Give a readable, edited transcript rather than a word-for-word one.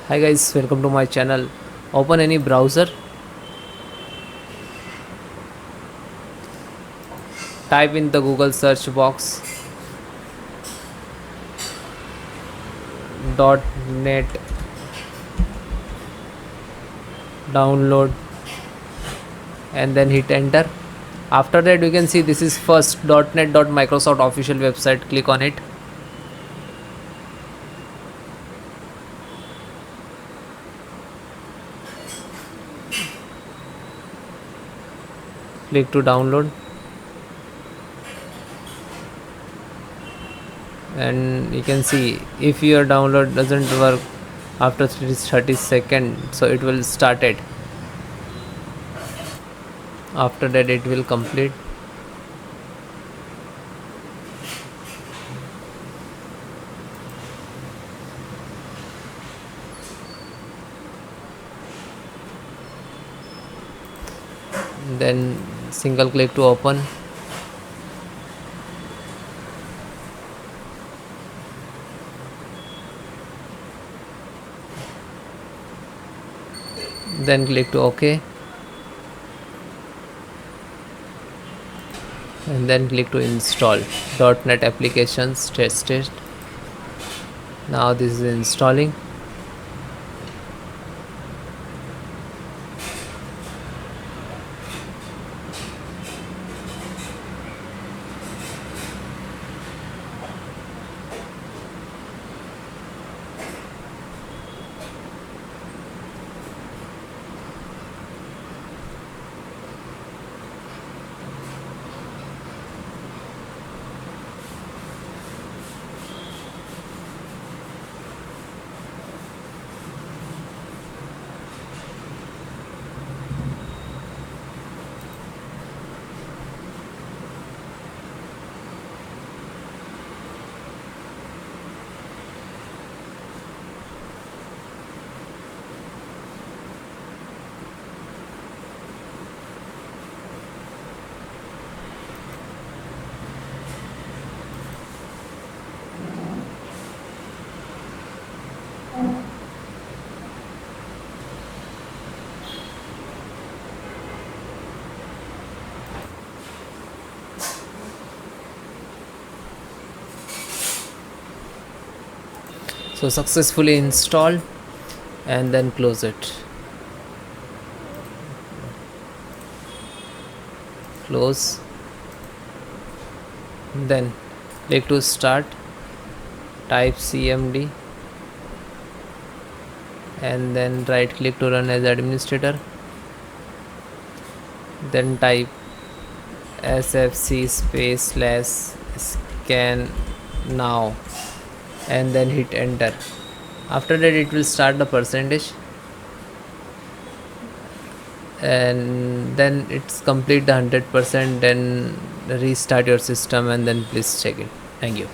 Hi guys, welcome to my channel. Open any browser, type in the Google search box .net download and then hit enter. After that you can see this is first .net.microsoft official website. Click on it. Click to download and you can see if your download doesn't work after 30 seconds, so it will start it. After that it will complete. Then single click to open. Then click to OK and then click to install .NET applications test. Now this is installing. So successfully installed, and then close it. Close. Then click to start. Type cmd and then right click to run as administrator. Then type sfc /scan now and then hit enter. After that it will start the percentage and then it's complete the 100%. Then restart your system and then please check it. Thank you.